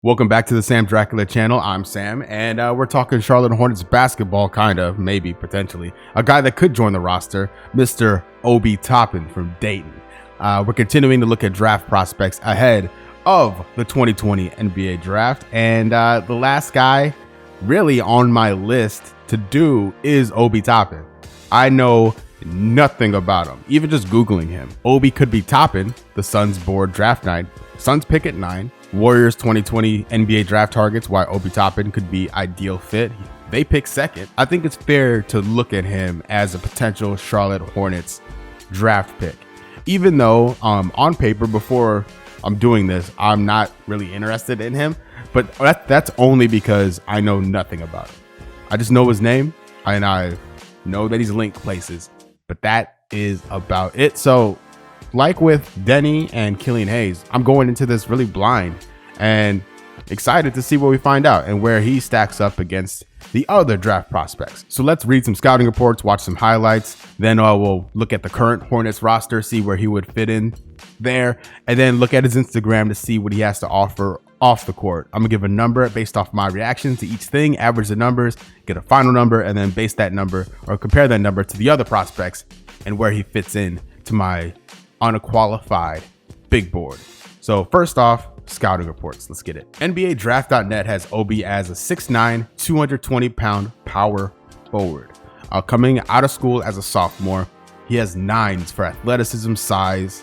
Welcome back to the Sam Dracula channel. I'm Sam, and we're talking Charlotte Hornets basketball, kind of, maybe, potentially. A guy that could join the roster, Mr. Obi Toppin from Dayton. We're continuing to look at draft prospects ahead of the 2020 NBA draft, and the last guy really on my list to do is Obi Toppin. I know nothing about him, even just Googling him. Obi could be Toppin, the Suns board draft night. Suns pick at 9. Warriors 2020 NBA draft targets why Obi Toppin could be ideal fit. They pick second. I think it's fair to look at him as a potential Charlotte Hornets draft pick. Even though on paper, before I'm doing this, I'm not really interested in him, but that's only because I know nothing about him. I just know his name and I know that he's linked places, but that is about it. So like with Denny and Killian Hayes, I'm going into this really blind and excited to see what we find out and where he stacks up against the other draft prospects. So let's read some scouting reports, watch some highlights, then we'll look at the current Hornets roster, see where he would fit in there, and then look at his Instagram to see what he has to offer off the court. I'm gonna give a number based off my reactions to each thing, average the numbers, get a final number, and then base that number or compare that number to the other prospects and where he fits in to my unqualified big board. So first off, scouting reports. Let's get it. NBA Draft.net has Obi as a 6'9", 220-pound power forward. Coming out of school as a sophomore, he has 9s for athleticism, size,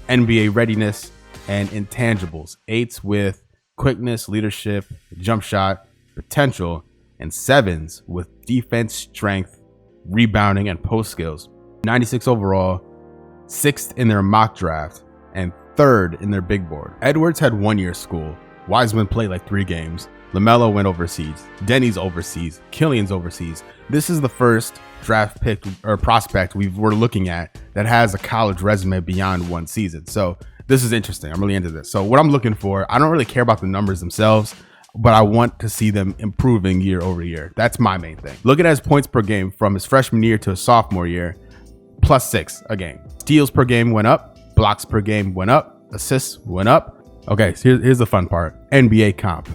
NBA readiness, and intangibles. 8s with quickness, leadership, jump shot, potential, and 7s with defense, strength, rebounding, and post skills. 96 overall, 6th in their mock draft, and 3rd in their big board. Edwards had 1 year school. Wiseman played like 3 games. LaMelo went overseas. Denny's overseas. Killian's overseas. This is the first draft pick or prospect we're looking at that has a college resume beyond 1 season. So this is interesting. I'm really into this. So what I'm looking for, I don't really care about the numbers themselves, but I want to see them improving year over year. That's my main thing. Looking at his points per game from his freshman year to his sophomore year, +6 a game. Steals per game went up, blocks per game went up, assists went up. Okay, so here's the fun part. NBA comp.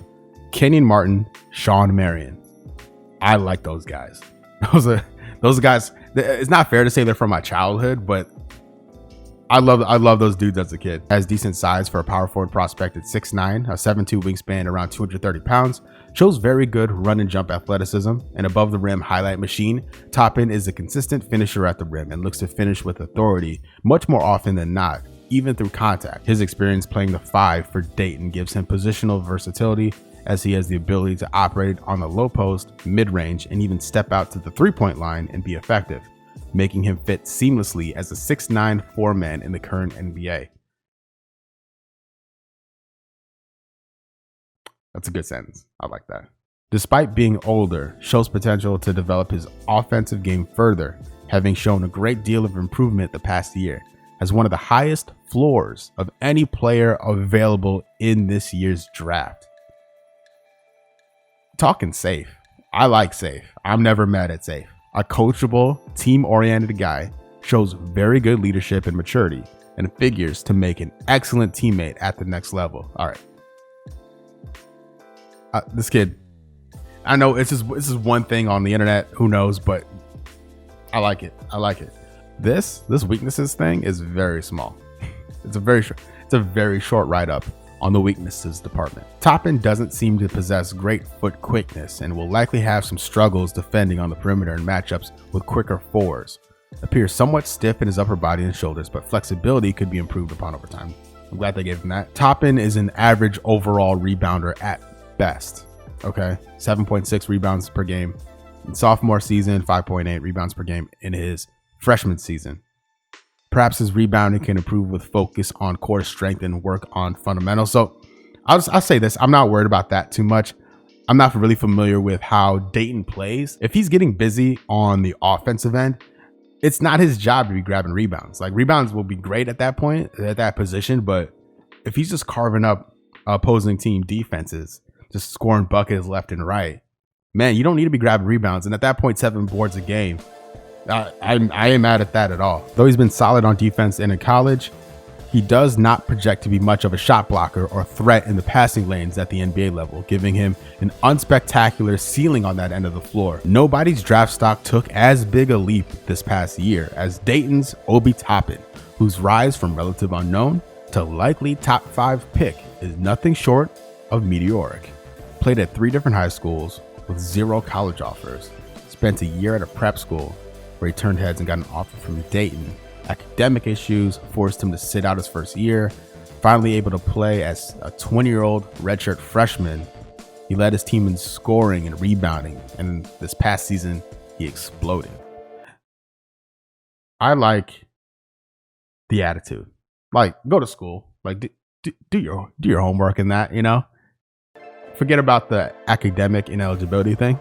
Kenyon Martin, Sean Marion. I like those guys. Those guys, it's not fair to say they're from my childhood, but I love those dudes as a kid. Has decent size for a power forward prospect at 6'9", a 7'2" wingspan, around 230 pounds. Shows very good run and jump athleticism, and above the rim highlight machine. Toppin is a consistent finisher at the rim and looks to finish with authority much more often than not, even through contact. His experience playing the 5 for Dayton gives him positional versatility, as he has the ability to operate on the low post, mid-range, and even step out to the three-point line and be effective, making him fit seamlessly as a 6'9" 4-man in the current NBA. That's a good sentence. I like that. Despite being older, shows potential to develop his offensive game further, having shown a great deal of improvement the past year. Has one of the highest floors of any player available in this year's draft. Talking safe. I like safe. I'm never mad at safe. A coachable, team-oriented guy, shows very good leadership and maturity, and figures to make an excellent teammate at the next level. All right. This kid, I know this is one thing on the internet, who knows, but I like it. I like it. This weaknesses thing is very small. It's a very short write-up on the weaknesses department. Toppin doesn't seem to possess great foot quickness and will likely have some struggles defending on the perimeter in matchups with quicker 4s. Appears somewhat stiff in his upper body and shoulders, but flexibility could be improved upon over time. I'm glad they gave him that. Toppin is an average overall rebounder at best. Okay, 7.6 rebounds per game in sophomore season, 5.8 rebounds per game in his freshman season. Perhaps his rebounding can improve with focus on core strength and work on fundamentals. So I'll say this, I'm not worried about that too much. I'm not really familiar with how Dayton plays. If he's getting busy on the offensive end, it's not his job to be grabbing rebounds. Like, rebounds will be great at that point, at that position, but if he's just carving up opposing team defenses, just scoring buckets left and right, man, you don't need to be grabbing rebounds. And at that point, 7 boards a game, I ain't mad at that at all. Though he's been solid on defense and in college, He does not project to be much of a shot blocker or threat in the passing lanes at the NBA level, giving him an unspectacular ceiling on that end of the floor. Nobody's draft stock took as big a leap this past year as Dayton's Obi Toppin, whose rise from relative unknown to likely top 5 pick is nothing short of meteoric. Played at 3 different high schools with 0 college offers, spent a year at a prep school where he turned heads and got an offer from Dayton. Academic issues forced him to sit out his first year. Finally able to play as a 20-year-old redshirt freshman, he led his team in scoring and rebounding, and this past season he exploded. I like the attitude. Like, go to school, like do your homework and that, you know. Forget about the academic ineligibility thing,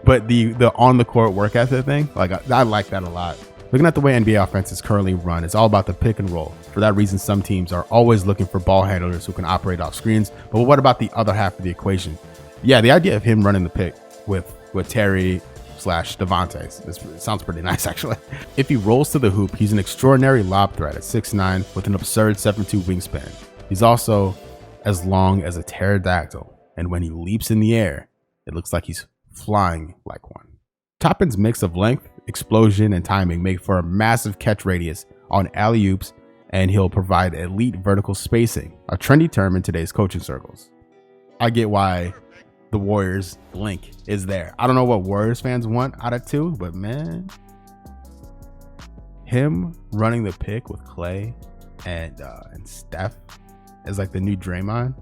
but the on the court work ethic thing, like I like that a lot. Looking at the way NBA offense is currently run, it's all about the pick and roll. For that reason, some teams are always looking for ball handlers who can operate off screens. But what about the other half of the equation? Yeah, the idea of him running the pick with Terry / Devontae, this sounds pretty nice actually. If he rolls to the hoop, he's an extraordinary lob threat at 6'9" with an absurd 7'2" wingspan. He's also as long as a pterodactyl, and when he leaps in the air, it looks like he's flying like one. Toppin's mix of length, explosion, and timing make for a massive catch radius on alley-oops, and he'll provide elite vertical spacing, a trendy term in today's coaching circles. I get why the Warriors link is there. I don't know what Warriors fans want out of 2, but man, him running the pick with Clay and Steph is like the new Draymond.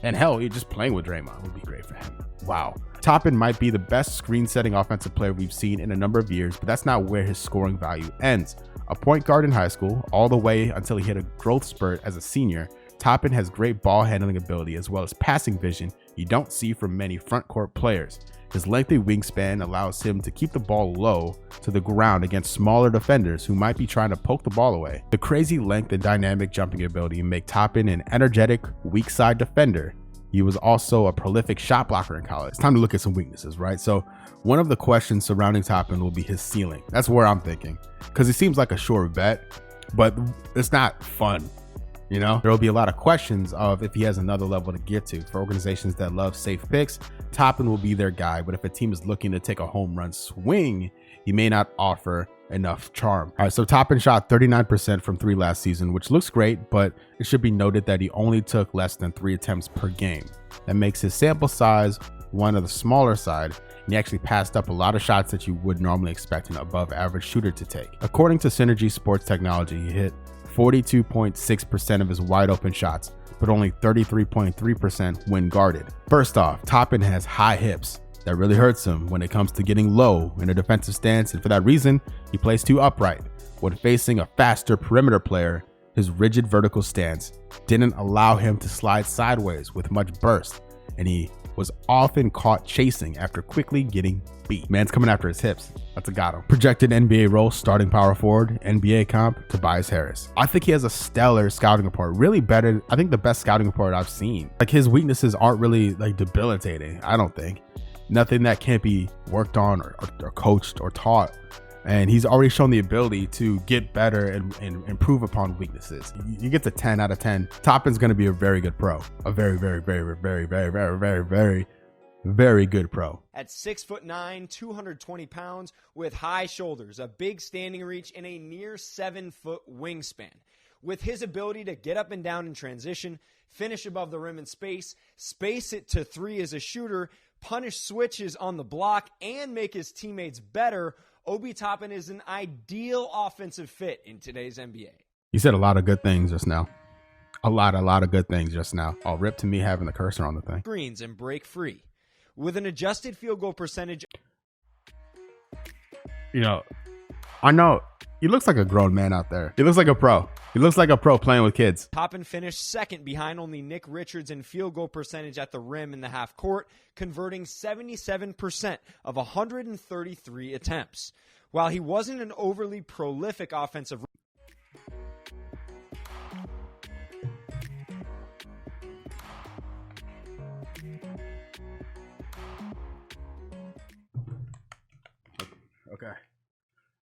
And hell, just playing with Draymond would be great for him. Wow. Toppin might be the best screen-setting offensive player we've seen in a number of years, but that's not where his scoring value ends. A point guard in high school, all the way until he hit a growth spurt as a senior, Toppin has great ball handling ability as well as passing vision you don't see from many front court players. His lengthy wingspan allows him to keep the ball low to the ground against smaller defenders who might be trying to poke the ball away. The crazy length and dynamic jumping ability make Toppin an energetic, weak side defender. He was also a prolific shot blocker in college. It's time to look at some weaknesses, right? So one of the questions surrounding Toppin will be his ceiling. That's where I'm thinking, because he seems like a sure bet, but it's not fun. You know, there will be a lot of questions of if he has another level to get to. For organizations that love safe picks, Toppin will be their guy. But if a team is looking to take a home run swing, he may not offer enough charm. All right, so Toppin shot 39% from 3 last season, which looks great, but it should be noted that he only took less than 3 attempts per game. That makes his sample size one of the smaller side, and he actually passed up a lot of shots that you would normally expect an above average shooter to take. According to Synergy Sports Technology, he hit 42.6% of his wide open shots, but only 33.3% when guarded. First off, Toppin has high hips. That really hurts him when it comes to getting low in a defensive stance, and for that reason, he plays too upright. When facing a faster perimeter player, his rigid vertical stance didn't allow him to slide sideways with much burst, and he was often caught chasing after quickly getting beat. Man's coming after his hips. That's a got him. Projected NBA role, starting power forward, NBA comp, Tobias Harris. I think he has a stellar scouting report. Really better, I think the best scouting report I've seen. Like, his weaknesses aren't really like debilitating, I don't think. Nothing that can't be worked on or coached or taught. And he's already shown the ability to get better and improve upon weaknesses. You get to 10 out of 10. Toppin's going to be a very good pro. A very, very, very, very, very, very, very, very, very good pro. At 6'9", 220 pounds with high shoulders, a big standing reach, and a near 7-foot wingspan. With his ability to get up and down in transition, finish above the rim in space it to 3 as a shooter, punish switches on the block, and make his teammates better, Obi Toppin is an ideal offensive fit in today's NBA. You said a lot of good things just now. A lot of good things just now. All rip to me having the cursor on the thing. Screens and break free. With an adjusted field goal percentage. You know, I know he looks like a grown man out there. He looks like a pro. He looks like a pro playing with kids. Toppin finished second behind only Nick Richards in field goal percentage at the rim in the half court, converting 77% of 133 attempts. While he wasn't an overly prolific offensive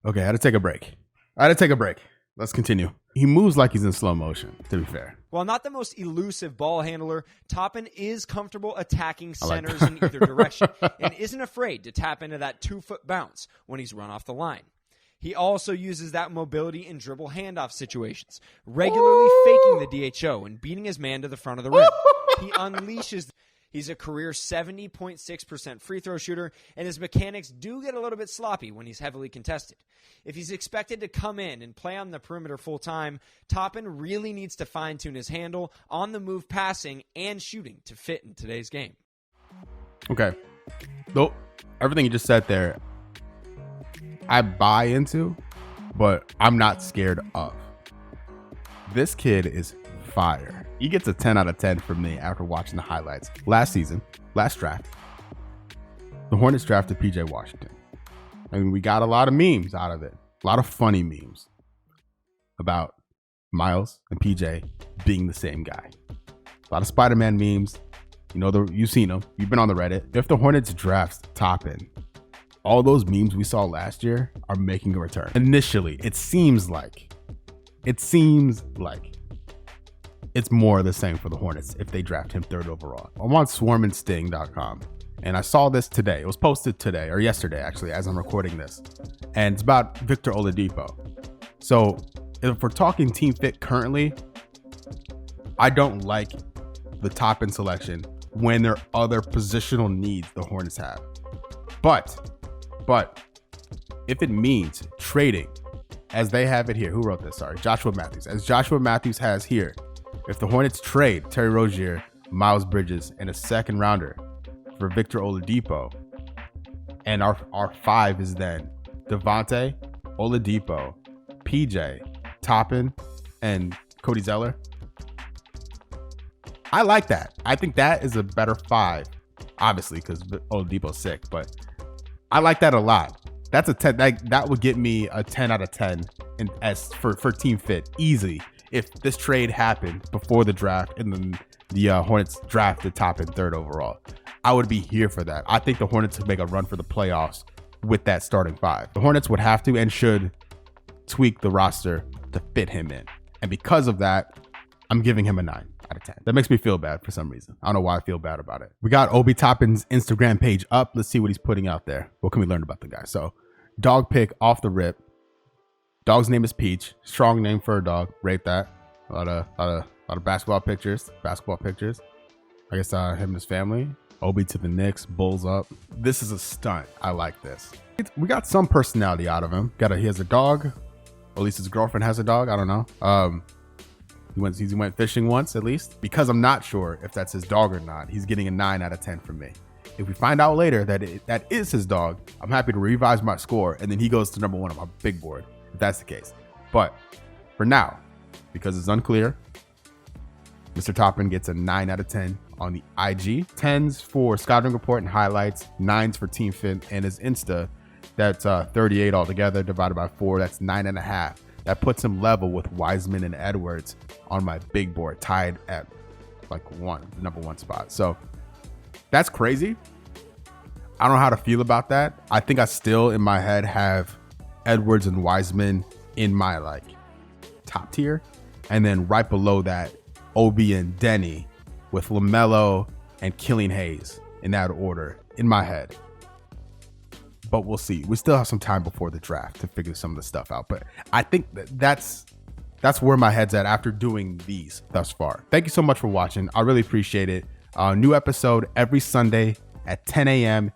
Okay, I had to take a break. Let's continue. He moves like he's in slow motion, to be fair. While not the most elusive ball handler, Toppin is comfortable attacking centers in either direction and isn't afraid to tap into that 2-foot bounce when he's run off the line. He also uses that mobility in dribble handoff situations, regularly faking the DHO and beating his man to the front of the rim. He unleashes. He's a career 70.6% free throw shooter, and his mechanics do get a little bit sloppy when he's heavily contested. If he's expected to come in and play on the perimeter full time, Toppin really needs to fine-tune his handle, on-the-move passing, and shooting to fit in today's game. Okay. Though everything you just said there, I buy into, but I'm not scared of. This kid is fire. He gets a 10 out of 10 from me after watching the highlights. Last draft, the Hornets drafted PJ Washington. And we got a lot of memes out of it. A lot of funny memes about Miles and PJ being the same guy. A lot of Spider-Man memes. You've seen them. You've been on the Reddit. If the Hornets draft Toppin, all those memes we saw last year are making a return. Initially, it seems like it's more of the same for the Hornets if they draft him 3rd overall. I'm on swarmandsting.com, and I saw this today. It was posted today, or yesterday, actually, as I'm recording this. And it's about Victor Oladipo. So if we're talking team fit currently, I don't like the Toppin selection when there are other positional needs the Hornets have. But if it means trading, as they have it here, who wrote this? Sorry, Joshua Matthews. As Joshua Matthews has here, if the Hornets trade Terry Rozier, Miles Bridges, and a 2nd rounder for Victor Oladipo, and our 5 is then Devontae, Oladipo, PJ, Toppin, and Cody Zeller, I like that. I think that is a better 5, obviously, because Oladipo's sick, but I like that a lot. That's a 10. That would get me a 10 out of 10 for team fit easy. If this trade happened before the draft and then the Hornets drafted Toppin 3rd overall, I would be here for that. I think the Hornets could make a run for the playoffs with that starting 5. The Hornets would have to and should tweak the roster to fit him in. And because of that, I'm giving him a 9 out of 10. That makes me feel bad for some reason. I don't know why I feel bad about it. We got Obi Toppin's Instagram page up. Let's see what he's putting out there. What can we learn about the guy? So, dog pic off the rip. Dog's name is Peach. Strong name for a dog. Rate that. A lot of basketball pictures. I guess him and his family. Obi to the Knicks. Bulls up. This is a stunt. I like this. We got some personality out of him. He has a dog. Or at least his girlfriend has a dog. I don't know. He went fishing once at least. Because I'm not sure if that's his dog or not, he's getting a 9 out of 10 from me. If we find out later that that is his dog, I'm happy to revise my score, and then he goes to number 1 on my big board, if that's the case. But for now, because it's unclear, Mr. Toppin gets a 9 out of 10 on the IG. 10s for scouting report and highlights, 9s for team fit, and his Insta, that's 38 altogether, divided by 4, that's 9.5. That puts him level with Wiseman and Edwards on my big board, tied at like number 1 spot. So that's crazy. I don't know how to feel about that. I think I still in my head have Edwards and Wiseman in my like top tier. And then right below that, Obi and Denny with LaMelo and Killian Hayes in that order in my head. But we'll see. We still have some time before the draft to figure some of the stuff out. But I think that's where my head's at after doing these thus far. Thank you so much for watching. I really appreciate it. New episode every Sunday at 10 a.m.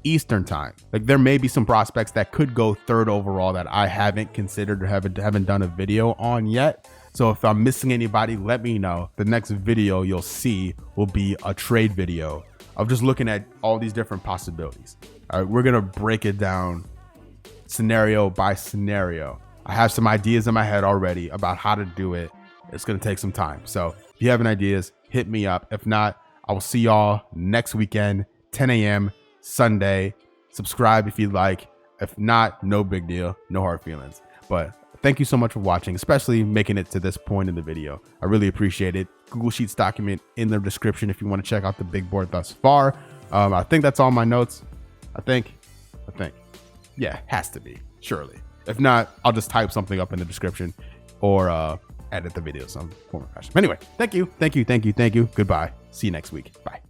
Eastern time. Like there may be some prospects that could go 3rd overall that I haven't considered or haven't done a video on yet. So if I'm missing anybody, let me know. The next video you'll see will be a trade video of just looking at all these different possibilities. All right, we're going to break it down scenario by scenario. I have some ideas in my head already about how to do it. It's going to take some time. So if you have any ideas, hit me up. If not, I will see y'all next weekend, 10 a.m. Sunday. Subscribe if you like. If not, no big deal. No hard feelings. But thank you so much for watching, especially making it to this point in the video. I really appreciate it. Google Sheets document in the description if you want to check out the big board thus far. I think that's all my notes. I think. Yeah, has to be. Surely. If not, I'll just type something up in the description. or edit the video some form of fashion. Anyway, thank you. Goodbye. See you next week. Bye.